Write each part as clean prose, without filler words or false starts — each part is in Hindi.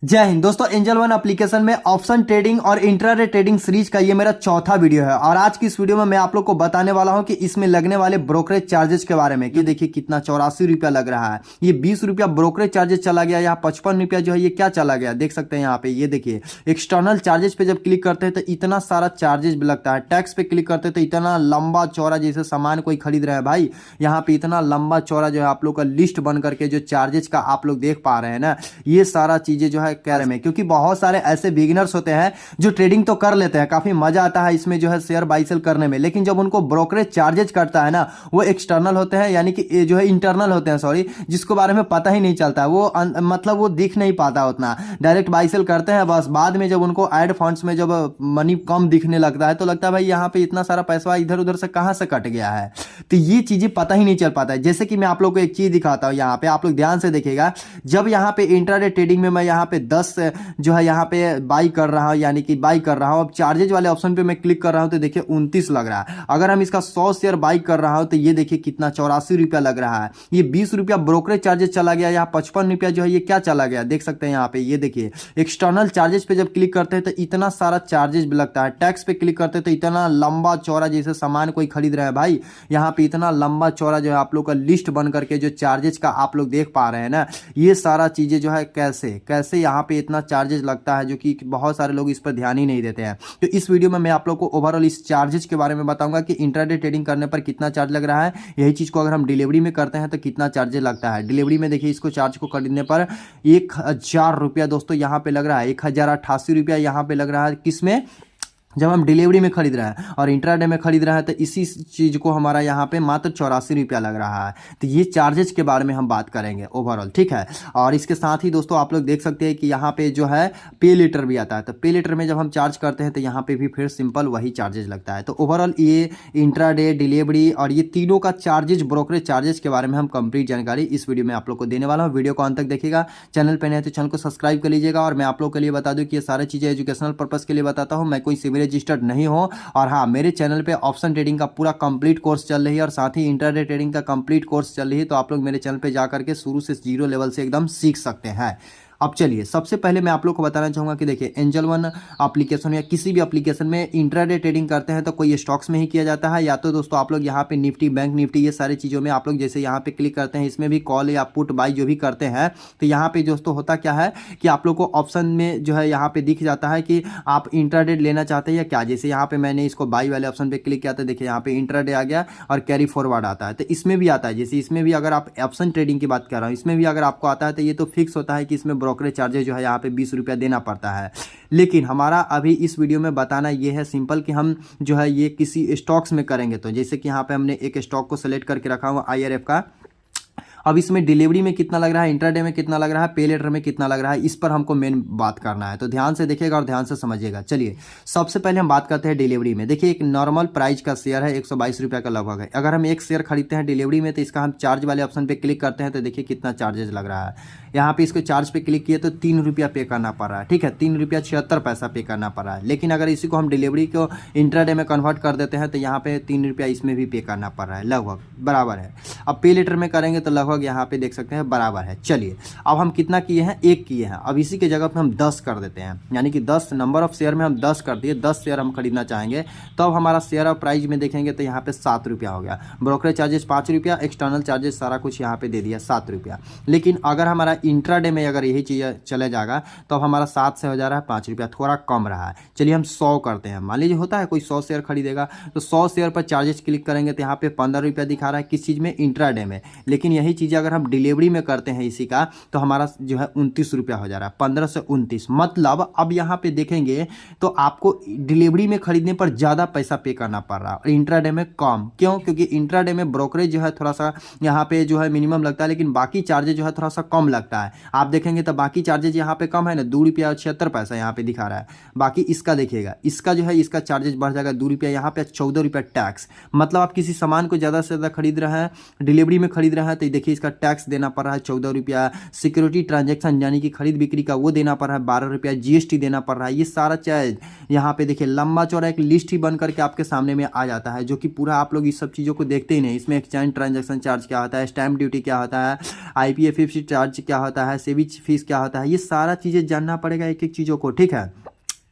जय हिंद दोस्तों। एंजल वन एप्लीकेशन में ऑप्शन ट्रेडिंग और इंट्राडे ट्रेडिंग सीरीज का ये मेरा चौथा वीडियो है और आज की इस वीडियो में मैं आप लोग को बताने वाला हूं कि इसमें लगने वाले ब्रोकरेज चार्जेस के बारे में कि देखिए कितना 84 रुपया लग रहा है। ये 20 रुपया ब्रोकरेज चार्जेस चला गया, यहाँ 55 रुपया जो है ये क्या चला गया देख सकते हैं यहाँ पे। ये देखिए एक्सटर्नल चार्जेस पे जब क्लिक करते हैं तो इतना सारा चार्जेस भी लगता है। टैक्स पे क्लिक करते हैं तो इतना लंबा चौड़ा जैसे सामान कोई खरीद रहे हैं भाई, यहाँ पे इतना लंबा चौड़ा जो है आप लोग का लिस्ट बन करके जो चार्जेस का आप लोग देख पा रहे हैं ना, ये सारा चीजें जो है कह रहे हैं। क्योंकि बहुत सारे ऐसे बिगिनर्स होते हैं जो ट्रेडिंग तो कर लेते हैं, काफी मजा आता है इसमें जो है शेयर बाई सेल करने में, लेकिन जब उनको ब्रोकरेज चार्जेस कटता है ना वो एक्सटर्नल होते हैं, यानी कि जो है इंटरनल होते हैं, सॉरी, जिसको बारे में पता ही नहीं चलता, वो मतलब वो दिख नहीं पाता उतना, डायरेक्ट बाई सेल करते हैं बस। बाद में जब उनको एड फंड्स में जब मनी कम दिखने लगता है तो लगता है भाई यहाँ पे इतना सारा पैसा इधर उधर से कहां से कट गया है, तो ये चीजें पता ही नहीं चल पाता है। जैसे कि मैं आप लोग को एक चीज दिखाता हूं, यहाँ पे आप लोग ध्यान से देखिएगा। जब यहाँ पे इंट्राडे ट्रेडिंग में मैं यहाँ पे 10 जो है यहाँ पे बाई कर रहा हूं, यानी कि बाई कर रहा हूं, अब चार्जेज वाले ऑप्शन पे मैं क्लिक कर रहा हूं तो देखिए 29 लग रहा है। अगर हम इसका 100 शेयर बाई कर रहा हूं तो ये देखिए कितना 84 रुपया लग रहा है। ये 20 रुपया ब्रोकरेज चार्जेस चला गया, यहाँ 55 रुपया जो है ये क्या चला गया देख सकते हैं यहाँ पे। ये देखिए एक्सटर्नल चार्जेस पे जब क्लिक करते हैं तो इतना सारा चार्जेस भी लगता है। टैक्स पे क्लिक करते हैं तो इतना लंबा चौड़ा जैसे सामान कोई खरीद रहे हैं भाई, यहाँ पे इतना लंबा चौड़ा जो है आप लोग का लिस्ट बन करके जो चार्जेस का आप लोग देख पा रहे हैं ना, ये सारा चीजें जो है कैसे कैसे यहाँ पे इतना चार्जेस लगता है, जो कि बहुत सारे लोग इस पर ध्यान ही नहीं देते हैं। तो इस वीडियो में मैं आप लोग को ओवरऑल इस चार्जेस के बारे में बताऊंगा कि इंट्राडे ट्रेडिंग करने पर कितना चार्ज लग रहा है। यही चीज को अगर हम डिलीवरी में करते हैं तो कितना चार्जेस लगता है। डिलीवरी में देखिए इसको चार्ज को खरीदने पर 1000 रुपया दोस्तों यहाँ पे लग रहा है, 1088 रुपया यहाँ पे लग रहा है। किसमें? जब हम डिलीवरी में खरीद रहे हैं, और इंट्राडे में खरीद रहे हैं तो इसी चीज को हमारा यहाँ पे मात्र 84 रुपया लग रहा है। तो ये चार्जेस के बारे में हम बात करेंगे ओवरऑल, ठीक है। और इसके साथ ही दोस्तों आप लोग देख सकते हैं कि यहाँ पे जो है पे लेटर भी आता है, तो पे लेटर में जब हम चार्ज करते हैं तो यहाँ पे भी फिर सिंपल वही चार्जेस लगता है। तो ओवरऑल ये इंट्राडे, डिलीवरी और ये तीनों का चार्जेस, ब्रोकरेज चार्जेस के बारे में हम कंप्लीट जानकारी इस वीडियो में आप लोग को देने वाला हूँ। वीडियो को अंत तक देखिएगा। चैनल पर नहीं है तो चैनल को सब्सक्राइब कर लीजिएगा। और मैं आप लोग के लिए बता दूं कि ये सारी चीजें एजुकेशनल पर्पज के लिए बताता हूँ, मैं कोई सिविल रजिस्टर्ड नहीं हो। और हाँ, मेरे चैनल पे ऑप्शन ट्रेडिंग का पूरा कंप्लीट कोर्स चल रही है और साथ ही इंट्राडे ट्रेडिंग का कंप्लीट कोर्स चल रही है, तो आप लोग मेरे चैनल पे जाकर के शुरू से जीरो लेवल से एकदम सीख सकते हैं। अब चलिए सबसे पहले मैं आप लोग को बताना चाहूंगा कि देखिए एंजल वन एप्लीकेशन या किसी भी एप्लीकेशन में इंट्राडे ट्रेडिंग करते हैं तो कोई स्टॉक्स में ही किया जाता है, या तो दोस्तों आप लोग यहाँ पे निफ्टी, बैंक निफ्टी, ये सारी चीज़ों में आप लोग जैसे यहाँ पे क्लिक करते हैं, इसमें भी कॉल या पुट बाई जो भी करते हैं, तो यहाँ पे दोस्तों होता क्या है कि आप लोग को ऑप्शन में जो है यहाँ पे दिख जाता है कि आप इंट्राडे लेना चाहते हैं या क्या। जैसे यहाँ पे मैंने इसको बाई वाले ऑप्शन पे क्लिक किया तो देखिए यहाँ पे इंट्राडे आ गया और कैरी फॉरवर्ड आता है। तो इसमें भी आता है, जैसे इसमें भी अगर आप ऑप्शन ट्रेडिंग की बात कर रहा हूँ, इसमें भी अगर आपको आता है तो ये तो फिक्स होता है कि इसमें ब्रोकरेज चार्जेस जो है यहाँ पे 20 रुपया देना पड़ता है। लेकिन हमारा अभी इस वीडियो में बताना ये है सिंपल कि हम जो है ये किसी स्टॉक्स में करेंगे। तो जैसे कि यहाँ पे हमने एक स्टॉक को सेलेक्ट करके रखा हुआ IRF का। अब इसमें डिलीवरी में कितना लग रहा है, इंट्राडे में कितना लग रहा है, पे लेटर में कितना लग रहा है, इस पर हमको मेन बात करना है। तो ध्यान से देखिएगा और ध्यान से समझिएगा। चलिए सबसे पहले हम बात करते हैं डिलीवरी में। देखिए एक नॉर्मल प्राइस का शेयर है 122 रुपया का लगभग है। अगर हम एक शेयर खरीदते हैं डिलीवरी में तो इसका हम चार्ज वाले ऑप्शन पे क्लिक करते हैं तो देखिए कितना चार्जेस लग रहा है। यहाँ पे इसको चार्ज पे क्लिक किए तो 3 रुपया पे करना पड़ रहा है, ठीक है, 3 रुपया 76 पैसा पे करना पड़ रहा है। लेकिन अगर इसी को हम डिलीवरी को इंट्राडे में कन्वर्ट कर देते हैं तो यहाँ पे 3 रुपया इसमें भी पे करना पड़ रहा है, लगभग बराबर है। अब पे लेटर में करेंगे तो लगभग यहाँ पे देख सकते हैं बराबर है। चलिए अब हम कितना किए हैं, 1 किए हैं। अब इसी के जगह पे हम 10 कर देते हैं, यानी कि 10 नंबर ऑफ शेयर में हम 10 कर दिए। 10 शेयर हम खरीदना चाहेंगे तो अब हमारा शेयर ऑफ प्राइस में देखेंगे तो यहाँ पे 7 रुपया हो गया। ब्रोकरेज चार्जेस 5 रुपया, एक्सटर्नल चार्जेस सारा कुछ यहाँ पे दे दिया 7 रुपया। लेकिन अगर हमारा इंट्राडे में अगर यही चीज़ चले जाएगा तो अब हमारा 7 से हो जा रहा है 5 रुपया, थोड़ा कम रहा है। चलिए हम 100 करते हैं। मान लीजिए होता है कोई 100 शेयर खरीदेगा तो 100 शेयर पर चार्जेस क्लिक करेंगे तो यहाँ पे 15 रुपया दिखा रहा है, किस चीज़ में, इंट्राडे में। लेकिन यही चीज़ अगर हम डिलीवरी में करते हैं इसी का तो हमारा जो है 29 रुपया हो जा रहा है, 15 से 29। मतलब अब यहाँ पे देखेंगे तो आपको डिलीवरी में खरीदने पर ज़्यादा पैसा पे करना पड़ रहा है और इंट्राडे में कम। क्यों? क्योंकि इंट्राडे में ब्रोकरेज जो है थोड़ा सा यहाँ पे जो है मिनिमम लगता है, लेकिन बाकी चार्जेज जो है थोड़ा सा कम लगता है। आप देखेंगे तो बाकी चार्जेज यहाँ पे कम है ना, 2 रुपया और 76 पैसा यहाँ पे दिखा रहा है। बाकी इसका देखिएगा, इसका जो है इसका चार्जेज बढ़ जाएगा 2 रुपया, यहाँ पे 14 रुपया टैक्स। मतलब आप किसी सामान को ज़्यादा से ज़्यादा खरीद रहे हैं, डिलीवरी में खरीद रहे हैं तो देखिए इसका टैक्स देना पड़ रहा है 14 रुपया, सिक्योरिटी ट्रांजैक्शन यानी कि खरीद बिक्री का वो देना पड़ रहा है 12 रुपया, जीएसटी देना पड़ रहा है। ये सारा चार्ज यहाँ पे देखिए लंबा चौड़ा एक लिस्ट ही बन करके आपके सामने में आ जाता है, जो कि पूरा आप लोग इस सब चीज़ों को देखते ही नहीं। इसमें एक्सचेंज ट्रांजैक्शन चार्ज क्या होता है, स्टैम्प ड्यूटी क्या होता है, IPFC चार्ज क्या होता है, सेविज फीस क्या होता है, ये सारा चीज़ें जानना पड़ेगा एक एक चीज़ों को, ठीक है।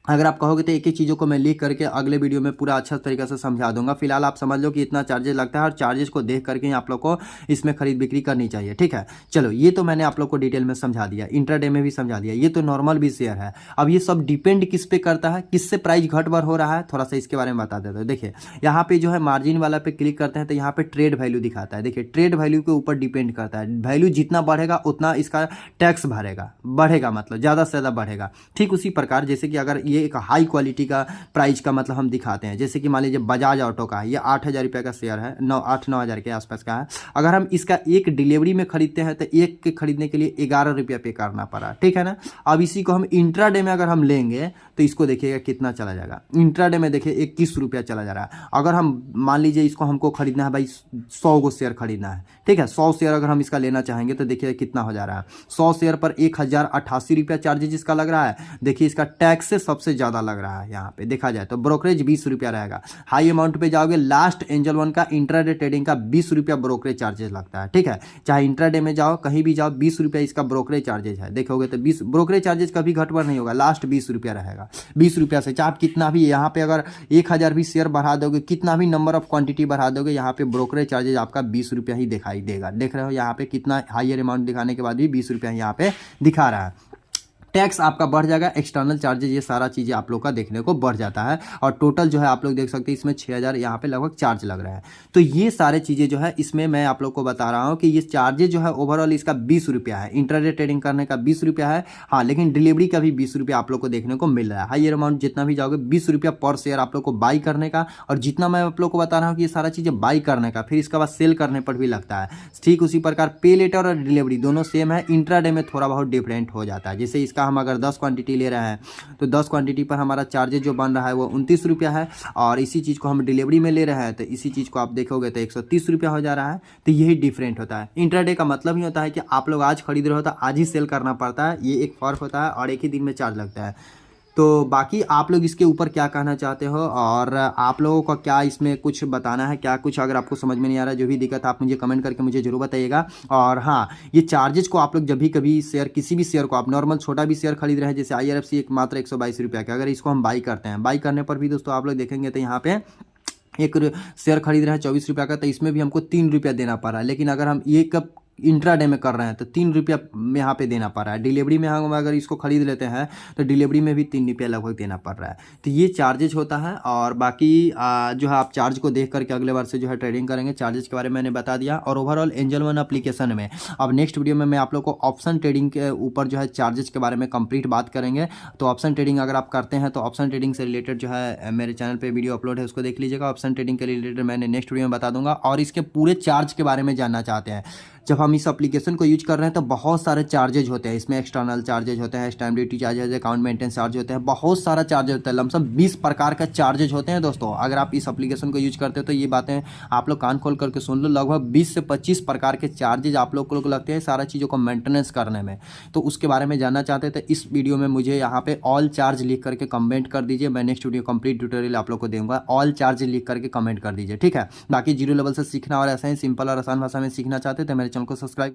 अगर आप कहोगे तो एक एक चीज़ों को मैं लिख करके अगले वीडियो में पूरा अच्छा तरीके से समझा दूंगा। फिलहाल आप समझ लो कि इतना चार्जेस लगता है और चार्जेस को देख करके आप लोग को इसमें खरीद बिक्री करनी चाहिए, ठीक है। चलो ये तो मैंने आप लोग को डिटेल में समझा दिया, इंट्राडे में भी समझा दिया, ये तो नॉर्मल भी शेयर है। अब ये सब डिपेंड किस पे करता है, किससे प्राइस घट बढ़ हो रहा है, थोड़ा सा इसके बारे में बता देते हैं। देखिए यहाँ पे जो है मार्जिन वाला पे क्लिक करते हैं तो यहाँ पे ट्रेड वैल्यू दिखाता है। देखिए ट्रेड वैल्यू के ऊपर डिपेंड करता है, वैल्यू जितना बढ़ेगा उतना इसका टैक्स बढ़ेगा, मतलब ज़्यादा से ज़्यादा बढ़ेगा। ठीक उसी प्रकार जैसे कि अगर ये एक हाई क्वालिटी का प्राइस का मतलब हम दिखाते हैं, जैसे कि मान लीजिए बजाज ऑटो का है, ये 8,000 रुपये का शेयर है, 9 हज़ार के आसपास का है। अगर हम इसका एक डिलीवरी में खरीदते हैं तो एक के खरीदने के लिए 11 रुपया पे करना पड़ा, ठीक है ना। अब इसी को हम इंट्राडे में अगर हम लेंगे तो इसको देखिएगा कितना चला जाएगा। इंट्राडे में देखिए 21 रुपया चला जा रहा है। अगर हम मान लीजिए इसको हमको खरीदना है भाई 100 गो शेयर खरीदना है, ठीक है, 100 शेयर अगर हम इसका लेना चाहेंगे तो देखिए कितना हो जा रहा है। 100 शेयर पर 1088 रुपया चार्जेज इसका लग रहा है। देखिए इसका टैक्स से सबसे ज़्यादा लग रहा है। यहाँ पे देखा जाए तो ब्रोकरेज 20 रुपया रहेगा। हाई अमाउंट पे जाओगे, लास्ट एंजल वन का इंट्राडे ट्रेडिंग का 20 रुपया ब्रोकरेज चार्जेस लगता है, ठीक है। चाहे इंट्राडे में जाओ कहीं भी जाओ 20 रुपया इसका ब्रोकरेज चार्जेस है। देखोगे तो 20 ब्रोकरेज चार्जेस कभी घटबड़ नहीं होगा, लास्ट 20 रुपया रहेगा। 20 रुपया से चाहे आप कितना भी यहाँ पे अगर 1000 भी शेयर बढ़ा दोगे, कितना भी नंबर ऑफ क्वांटिटी बढ़ा दोगे, यहाँ पे ब्रोकरेज चार्जेस आपका 20 रुपया ही दिखाई देगा। देख रहे हो यहाँ पे कितना हाइयर अमाउंट दिखाने के बाद भी 20 रुपया यहाँ पे दिखा रहा है। टैक्स आपका बढ़ जाएगा, एक्सटर्नल चार्जेस, ये सारा चीज़ें आप लोग का देखने को बढ़ जाता है। और टोटल जो है आप लोग देख सकते हैं इसमें 6000 यहाँ पे लगभग चार्ज लग रहा है। तो ये सारे चीज़ें जो है इसमें मैं आप लोग को बता रहा हूँ कि ये चार्जेस जो है ओवरऑल इसका 20 रुपया है। इंट्राडे ट्रेडिंग करने का 20 रुपया है, हाँ, लेकिन डिलीवरी का भी 20 रुपया आप लोग को देखने को मिल रहा है। हाइयर अमाउंट जितना भी जाओगे 20 रुपया पर शेयर आप लोग को बाई करने का, और जितना मैं आप लोग को बता रहा हूँ कि ये सारा चीज़ें बाई करने का, फिर इसके बाद सेल करने पर भी लगता है। ठीक उसी प्रकार पे लेटर और डिलीवरी दोनों सेम है, इंट्राडे में थोड़ा बहुत डिफरेंट हो जाता है। जैसे इसका हम अगर 10 क्वांटिटी ले रहे हैं तो 10 क्वांटिटी पर हमारा चार्जेस जो बन रहा है वो 29 रुपया है, और इसी चीज़ को हम डिलीवरी में ले रहे हैं तो इसी चीज़ को आप देखोगे तो 130 रुपया हो जा रहा है। तो यही डिफरेंट होता है। इंट्राडे का मतलब ही होता है कि आप लोग आज खरीद रहे हो तो आज ही सेल करना पड़ता है, ये एक फ़र्क होता है, और एक ही दिन में चार्ज लगता है। तो बाकी आप लोग इसके ऊपर क्या कहना चाहते हो, और आप लोगों का क्या इसमें कुछ बताना है, क्या कुछ अगर आपको समझ में नहीं आ रहा है, जो भी दिक्कत आप मुझे कमेंट करके मुझे जरूर बताइएगा। और हाँ, ये चार्जेस को आप लोग जब भी कभी शेयर, किसी भी शेयर को आप नॉर्मल छोटा भी शेयर खरीद रहे हैं, जैसे IRFC एक मात्र 122 रुपया का, अगर इसको हम बाई करते हैं, बाई करने पर भी दोस्तों आप लोग देखेंगे तो यहाँ पे एक शेयर खरीद रहे हैं 24 रुपया का, तो इसमें भी हमको 3 रुपया देना पड़ रहा है। लेकिन अगर हम ये कब इंट्राडे में कर रहे हैं तो 3 रुपया यहाँ पे देना पड़ रहा है। डिलीवरी में हम अगर इसको खरीद लेते हैं तो डिलीवरी में भी 3 रुपया लगभग देना पड़ रहा है। तो ये चार्जेज होता है। और बाकी जो है आप चार्ज को देख करके अगले बार से जो है ट्रेडिंग करेंगे। चार्जेस के बारे में मैंने बता दिया। और ओवरऑल एंजल वन एप्लीकेशन में अब नेक्स्ट वीडियो में मैं आप लोग को ऑप्शन ट्रेडिंग के ऊपर जो है चार्जेस के बारे में कंप्लीट बात करेंगे। तो ऑप्शन ट्रेडिंग अगर आप करते हैं तो ऑप्शन ट्रेडिंग से रिलेटेड जो है मेरे चैनल पर वीडियो अपलोड है, उसको देख लीजिएगा। ऑप्शन ट्रेडिंग के रिलेटेड मैंने नेक्स्ट वीडियो में बता दूंगा। और इसके पूरे चार्ज के बारे में जानना चाहते हैं, जब हम इस एप्लीकेशन को यूज कर रहे हैं तो बहुत सारे चार्जेज होते हैं इसमें। एक्सटर्नल चार्जेज होते हैं, stamp duty charges, account maintenance charge होते हैं, बहुत सारा चार्जेज होता है। लमसम 20 प्रकार का चार्जेज होते हैं दोस्तों। अगर आप इस एप्लीकेशन को यूज करते हो तो ये बातें आप लोग कान खोल करके सुन लो। लगभग 20 से 25 प्रकार के चार्जेज आप लोग को लगते हैं सारा चीज़ों को मेंटेनेंस करने में। तो उसके बारे में जानना चाहते हैं तो इस वीडियो में मुझे यहाँ पे ऑल चार्ज लिख करके कमेंट कर दीजिए। मैं नेक्स्ट वीडियो कंप्लीट ट्यूटोरियल आप लोग को दूंगा। ऑल चार्ज लिख करके कमेंट कर दीजिए, ठीक है। बाकी जीरो लेवल से सीखना और ऐसा ही सिंपल और आसान भाषा में सीखना चाहते हैं तो मेरे चैनल को सब्सक्राइब